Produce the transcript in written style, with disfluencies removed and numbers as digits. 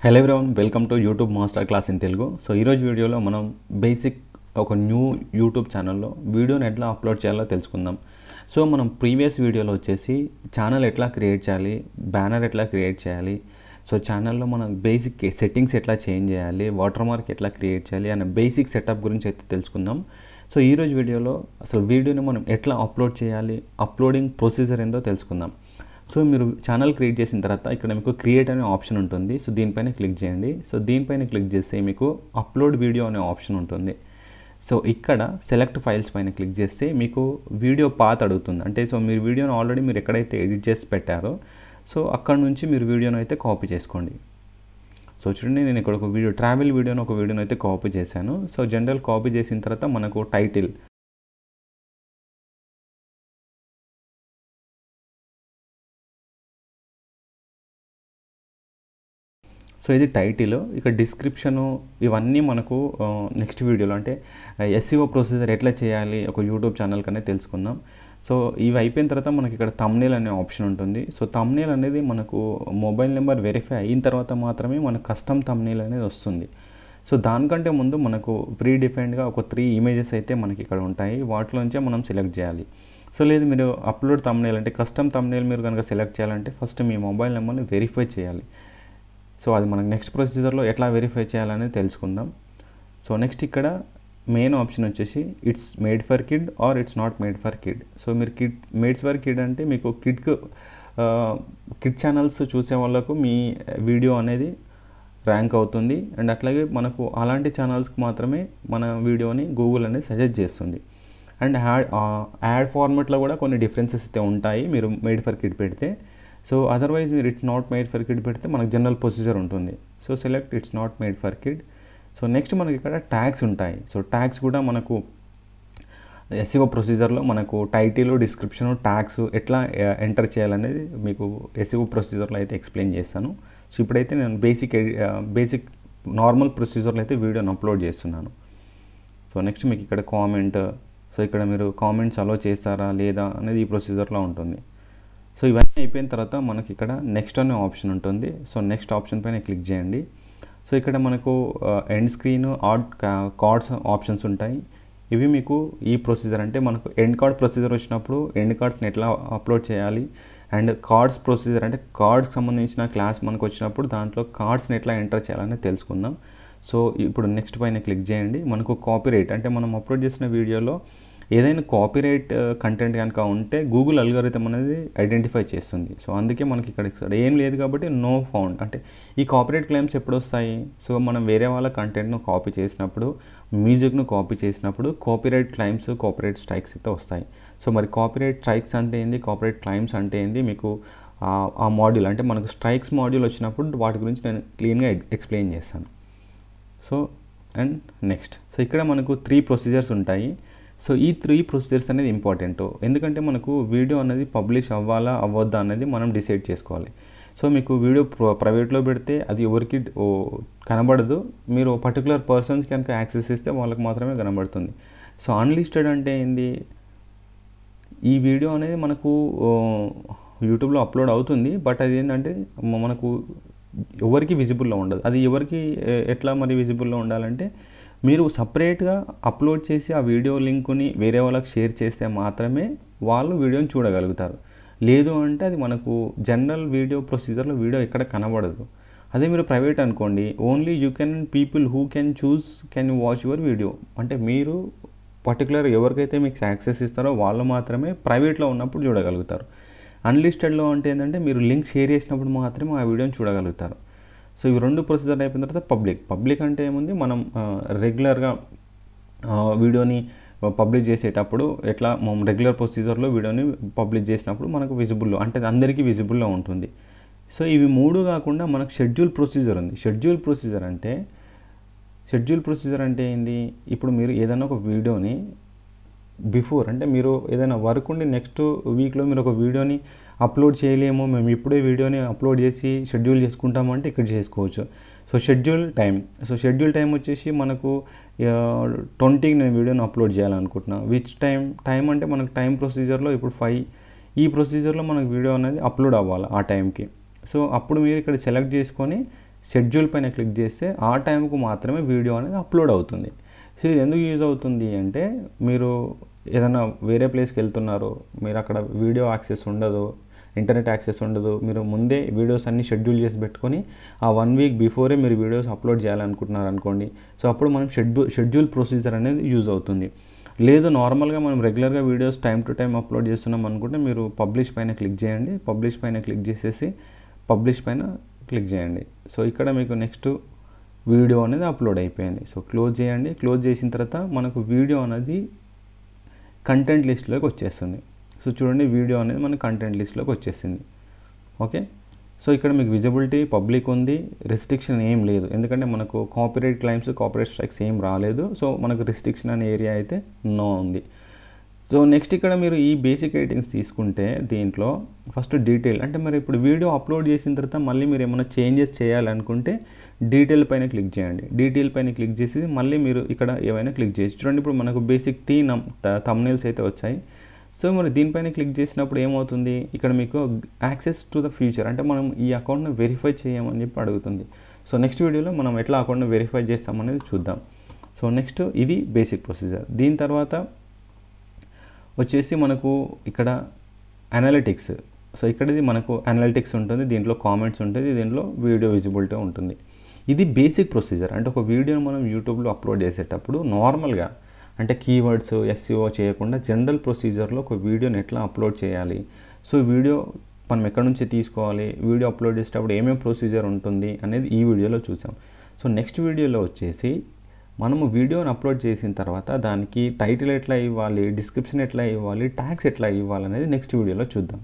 Hello everyone, welcome to YouTube master class in Telugu. So ఈరోజు వీడియోలో మనం బేసిక్ ఒక న్యూ యూట్యూబ్ ఛానల్లో వీడియోని ఎట్లా అప్లోడ్ చేయాలో తెలుసుకుందాం. సో మనం ప్రీవియస్ వీడియోలో వచ్చేసి ఛానల్ ఎట్లా క్రియేట్ చేయాలి, బ్యానర్ ఎట్లా క్రియేట్ చేయాలి, సో ఛానల్లో మనం బేసిక్ సెట్టింగ్స్ ఎట్లా చేంజ్ చేయాలి, వాటర్ మార్క్ ఎట్లా క్రియేట్ చేయాలి అనే బేసిక్ సెటప్ గురించి అయితే తెలుసుకుందాం. సో ఈరోజు వీడియోలో అసలు వీడియోని మనం ఎట్లా అప్లోడ్ చేయాలి, అప్లోడింగ్ ప్రొసీజర్ ఏందో తెలుసుకుందాం. సో మీరు ఛానల్ క్రియేట్ చేసిన తర్వాత ఇక్కడ మీకు క్రియేట్ అనే ఆప్షన్ ఉంటుంది. సో దీనిపైన క్లిక్ చేయండి. సో దీనిపైన క్లిక్ చేస్తే మీకు అప్లోడ్ వీడియో అనే ఆప్షన్ ఉంటుంది. సో ఇక్కడ సెలెక్ట్ ఫైల్స్ పైన క్లిక్ చేస్తే మీకు వీడియో పాత్ అడుగుతుంది. అంటే సో మీరు వీడియోని ఆల్రెడీ మీరు ఎక్కడైతే ఎడిట్ చేసి పెట్టారో సో అక్కడ నుంచి మీరు వీడియోని అయితే కాపీ చేసుకోండి. సో చూడండి, నేను ఇక్కడ ఒక వీడియో ట్రావెల్ వీడియోని ఒక వీడియోని అయితే కాపీ చేశాను. సో జనరల్ కాపీ చేసిన తర్వాత మనకు టైటిల్, సో ఇది టైటిల్, ఇక డిస్క్రిప్షను ఇవన్నీ మనకు నెక్స్ట్ వీడియోలో అంటే ఎస్ఈఓ ప్రొసీజర్ ఎట్లా చేయాలి ఒక యూట్యూబ్ ఛానల్ కనే తెలుసుకుందాం. సో ఇవి అయిపోయిన తర్వాత మనకి ఇక్కడ థంబ్నెయిల్ అనే ఆప్షన్ ఉంటుంది. సో థంబ్నెయిల్ అనేది మనకు మొబైల్ నెంబర్ వెరిఫై అయిన తర్వాత మాత్రమే మనకు కస్టమ్ థంబ్నెయిల్ అనేది వస్తుంది. సో దానికంటే ముందు మనకు ప్రీ డిఫైన్డ్గా ఒక 3 ఇమేజెస్ అయితే మనకి ఇక్కడ ఉంటాయి. వాటిలోంచే మనం సెలెక్ట్ చేయాలి. సో లేదు మీరు అప్లోడ్ థంబ్నెయిల్ అంటే కస్టమ్ థంబ్నెయిల్ మీరు కనుక సెలెక్ట్ చేయాలంటే ఫస్ట్ మీ మొబైల్ నెంబర్ని వెరిఫై చేయాలి. సో అది మనకు నెక్స్ట్ ప్రొసీజర్లో ఎట్లా వెరిఫై చేయాలనేది తెలుసుకుందాం. సో నెక్స్ట్ ఇక్కడ మెయిన్ ఆప్షన్ వచ్చేసి it's made for kid are it's not made for kid. So మీరు మేడ్స్ ఫర్ కిడ్ అంటే మీకు కిడ్ ఛానల్స్ చూసే వాళ్ళకు మీ వీడియో అనేది ర్యాంక్ అవుతుంది. అండ్ అట్లాగే మనకు అలాంటి ఛానల్స్కి మాత్రమే మన వీడియోని గూగుల్ అనేది సజెస్ట్ చేస్తుంది. అండ్ యాడ్ ఫార్మాట్లో కూడా కొన్ని డిఫరెన్సెస్ అయితే ఉంటాయి మీరు మేడ్ ఫర్ కిడ్ పెడితే. సో అదర్వైజ్ మీరు it's not made for kid పెడితే మనకు జనరల్ ప్రొసీజర్ ఉంటుంది. So select it's not made for kid. So next మనకి ఇక్కడ ట్యాగ్స్ ఉంటాయి. సో ట్యాగ్స్ కూడా మనకు ఎస్ఈఓ ప్రొసీజర్లో మనకు టైటిల్, డిస్క్రిప్షన్, ట్యాగ్స్ ఎట్లా ఎంటర్ చేయాలనేది మీకు ఎస్ఈఓ ప్రొసీజర్లో అయితే ఎక్స్ప్లెయిన్ చేస్తాను. సో ఇప్పుడైతే నేను బేసిక్ నార్మల్ ప్రొసీజర్లో అయితే వీడియోని అప్లోడ్ చేస్తున్నాను. సో నెక్స్ట్ మీకు ఇక్కడ కామెంట్, సో ఇక్కడ మీరు కామెంట్స్ అలో చేస్తారా లేదా అనేది ఈ ప్రొసీజర్లో ఉంటుంది. సో ఇవన్నీ అయిపోయిన తర్వాత మనకి ఇక్కడ నెక్స్ట్ అనే ఆప్షన్ ఉంటుంది. సో నెక్స్ట్ ఆప్షన్ పైన క్లిక్ చేయండి. సో ఇక్కడ మనకు ఎండ్ స్క్రీన్, కార్డ్స్ ఆప్షన్స్ ఉంటాయి. ఇవి మీకు ఈ ప్రొసీజర్ అంటే మనకు ఎండ్ కార్డ్ ప్రొసీజర్ వచ్చినప్పుడు ఎండ్ కార్డ్స్ని ఎట్లా అప్లోడ్ చేయాలి, అండ్ కార్డ్స్ ప్రొసీజర్ అంటే కార్డ్స్కి సంబంధించిన క్లాస్ మనకు వచ్చినప్పుడు దాంట్లో కార్డ్స్ని ఎట్లా ఎంటర్ చేయాలని తెలుసుకుందాం. సో ఇప్పుడు నెక్స్ట్ పైన క్లిక్ చేయండి. మనకు కాపీరైట్ అంటే మనం అప్లోడ్ చేసిన వీడియోలో ఏదైనా కాపీరైట్ కంటెంట్ కనుక ఉంటే గూగుల్ అల్గోరిథం అనేది ఐడెంటిఫై చేస్తుంది. సో అందుకే మనకి ఇక్కడ ఏం లేదు కాబట్టి నో ఫౌండ్ అంటే ఈ కాపీరైట్ క్లెయిమ్స్ ఎప్పుడు వస్తాయి. సో మనం వేరే వాళ్ళ కంటెంట్ను కాపీ చేసినప్పుడు, మ్యూజిక్ను కాపీ చేసినప్పుడు కాపీరైట్ క్లెయిమ్స్, కాపీరైట్ స్ట్రైక్స్ అయితే వస్తాయి. సో మరి కాపీరైట్ స్ట్రైక్స్ అంటే ఏంది, కాపీరైట్ క్లెయిమ్స్ అంటే ఏంది, మీకు ఆ మాడ్యూల్ అంటే మనకు స్ట్రైక్స్ మాడ్యూల్ వచ్చినప్పుడు వాటి గురించి నేను క్లీన్గా ఎక్స్ప్లెయిన్ చేస్తాను. సో అండ్ నెక్స్ట్, సో ఇక్కడ మనకు 3 ప్రొసీజర్స్ ఉంటాయి. సో ఈ 3 ప్రొసీజర్స్ అనేది ఇంపార్టెంట్. ఎందుకంటే మనకు వీడియో అనేది పబ్లిష్ అవ్వాలా అవ్వద్దా అనేది మనం డిసైడ్ చేసుకోవాలి. సో మీకు వీడియో ప్రైవేట్లో పెడితే అది ఎవరికి కనబడదు. మీరు పర్టికులర్ పర్సన్స్కి కనుక యాక్సెస్ ఇస్తే వాళ్ళకి మాత్రమే కనబడుతుంది. సో అన్లిస్టెడ్ అంటే ఏంది, ఈ వీడియో అనేది మనకు యూట్యూబ్లో అప్లోడ్ అవుతుంది, బట్ అది ఏంటంటే మనకు ఎవరికి విజిబుల్లో ఉండదు. అది ఎవరికి ఎట్లా మరి విజిబుల్లో ఉండాలంటే మీరు సపరేట్గా అప్లోడ్ చేసి ఆ వీడియో లింకుని వేరే వాళ్ళకి షేర్ చేస్తే మాత్రమే వాళ్ళు వీడియోని చూడగలుగుతారు. లేదు అంటే అది మనకు జనరల్ వీడియో ప్రొసీజర్లో వీడియో ఎక్కడ కనబడదు. అదే మీరు ప్రైవేట్ అనుకోండి, only you can people who can choose can watch your video. అంటే మీరు పర్టికులర్ ఎవరికైతే మీకు యాక్సెస్ ఇస్తారో వాళ్ళు మాత్రమే ప్రైవేట్లో ఉన్నప్పుడు చూడగలుగుతారు. అన్లిస్టెడ్లో అంటే ఏంటంటే మీరు లింక్ షేర్ చేసినప్పుడు మాత్రమే ఆ వీడియోని చూడగలుగుతారు. సో ఇవి 2 ప్రొసీజర్ అయిపోయిన తర్వాత పబ్లిక్ అంటే ఏముంది, మనం రెగ్యులర్గా వీడియోని పబ్లిష్ చేసేటప్పుడు ఎట్లా మనం రెగ్యులర్ ప్రొసీజర్లో వీడియోని పబ్లిష్ చేసినప్పుడు మనకు విజిబుల్లో అంటే అందరికీ విజిబుల్లో ఉంటుంది. సో ఇవి 3 కాకుండా మనకు షెడ్యూల్ ప్రొసీజర్ ఉంది. షెడ్యూల్ ప్రొసీజర్ అంటే ఏంటి, ఇప్పుడు మీరు ఏదైనా ఒక వీడియోని బిఫోర్ అంటే మీరు ఏదైనా వర్క్ ఉండి నెక్స్ట్ వీక్లో మీరు ఒక వీడియోని అప్లోడ్ చేయలేము, మేము ఇప్పుడే వీడియోని అప్లోడ్ చేసి షెడ్యూల్ చేసుకుంటామంటే ఇక్కడ చేసుకోవచ్చు. సో షెడ్యూల్ టైం వచ్చేసి మనకు 20కి నేను వీడియోని అప్లోడ్ చేయాలనుకుంటున్నా. విచ్ టైం అంటే మనకు టైం ప్రొసీజర్లో ఇప్పుడు 5 ఈ ప్రొసీజర్లో మనకు వీడియో అనేది అప్లోడ్ అవ్వాలి ఆ టైంకి. సో అప్పుడు మీరు ఇక్కడ సెలెక్ట్ చేసుకొని షెడ్యూల్ పైన క్లిక్ చేస్తే ఆ టైంకు మాత్రమే వీడియో అనేది అప్లోడ్ అవుతుంది. సో ఇది ఎందుకు యూజ్ అవుతుంది అంటే, మీరు ఏదైనా వేరే ప్లేస్కి వెళ్తున్నారు, మీరు అక్కడ వీడియో యాక్సెస్ ఉండదు, ఇంటర్నెట్ యాక్సెస్ ఉండదు, మీరు ముందే వీడియోస్ అన్ని షెడ్యూల్ చేసి పెట్టుకొని ఆ 1 వీక్ బిఫోరే మీరు వీడియోస్ అప్లోడ్ చేయాలనుకుంటున్నారు అనుకోండి, సో అప్పుడు మనం షెడ్యూల్ ప్రొసీజర్ అనేది యూజ్ అవుతుంది. లేదు నార్మల్గా మనం రెగ్యులర్గా videos time to time upload చేస్తున్నాం అనుకుంటే మీరు పబ్లిష్ పైన క్లిక్ చేయండి. పబ్లిష్ పైన క్లిక్ చేసేసి పబ్లిష్ పైన క్లిక్ చేయండి. సో ఇక్కడ మీకు నెక్స్ట్ వీడియో అనేది అప్లోడ్ అయిపోయింది. సో క్లోజ్ చేయండి. క్లోజ్ చేసిన తర్వాత మనకు వీడియో అనేది కంటెంట్ లిస్ట్లోకి వచ్చేస్తుంది. సో చూడండి, వీడియో అనేది మన కంటెంట్ లిస్ట్లోకి వచ్చేసింది. ఓకే, సో ఇక్కడ మీకు విజిబిలిటీ పబ్లిక్ ఉంది, రెస్ట్రిక్షన్ ఏం లేదు, ఎందుకంటే మనకు కాపీరైట్ క్లైమ్స్ కాపీరైట్ స్ట్రైక్స్ ఏం రాలేదు. సో మనకు రెస్ట్రిక్షన్ అనే ఏరియా అయితే నో ఉంది. సో నెక్స్ట్ ఇక్కడ మీరు ఈ బేసిక్ రేటింగ్స్ తీసుకుంటే దీంట్లో ఫస్ట్ డీటెయిల్, అంటే మరి ఇప్పుడు వీడియో అప్లోడ్ చేసిన తర్వాత మళ్ళీ మీరు ఏమైనా చేంజెస్ చేయాలనుకుంటే డీటెయిల్ పైన క్లిక్ చేయండి. డీటెయిల్ పైన క్లిక్ చేసి మళ్ళీ మీరు ఇక్కడ ఏమైనా క్లిక్ చేయొచ్చు. చూడండి, ఇప్పుడు మనకు బేసిక్ థంబ్నెయిల్స్ అయితే వచ్చాయి. సో మరి దీనిపైన క్లిక్ చేసినప్పుడు ఏమవుతుంది, ఇక్కడ మీకు యాక్సెస్ టు ద ఫ్యూచర్, అంటే మనం ఈ అకౌంట్ని వెరిఫై చేయమని చెప్పి అడుగుతుంది. సో నెక్స్ట్ వీడియోలో మనం ఎట్లా అకౌంట్ని వెరిఫై చేస్తామనేది చూద్దాం. సో నెక్స్ట్ ఇది బేసిక్ ప్రొసీజర్. దీని తర్వాత వచ్చేసి మనకు ఇక్కడ అనలిటిక్స్. సో ఇక్కడది మనకు అనలిటిక్స్ ఉంటుంది, దీంట్లో కామెంట్స్ ఉంటుంది, దీంట్లో వీడియో విజిబిలిటీ ఉంటుంది. ఇది బేసిక్ ప్రొసీజర్. అంటే ఒక వీడియోని మనం యూట్యూబ్లో అప్లోడ్ చేసేటప్పుడు నార్మల్గా, అంటే కీవర్డ్స్ SEO చేయకుండా జనరల్ ప్రొసీజర్లో ఒక వీడియోని ఎట్లా అప్లోడ్ చేయాలి, సో వీడియో మనం ఎక్కడి నుంచి తీసుకోవాలి, వీడియో అప్లోడ్ చేసేటప్పుడు ఏమేమి ప్రొసీజర్ ఉంటుంది అనేది ఈ వీడియోలో చూసాం. సో నెక్స్ట్ వీడియోలో వచ్చేసి మనము వీడియోని అప్లోడ్ చేసిన తర్వాత దానికి టైటిల్ ఎట్లా ఇవ్వాలి, డిస్క్రిప్షన్ ఎట్లా ఇవ్వాలి, ట్యాగ్స్ ఎట్లా ఇవ్వాలి అనేది నెక్స్ట్ వీడియోలో చూద్దాం.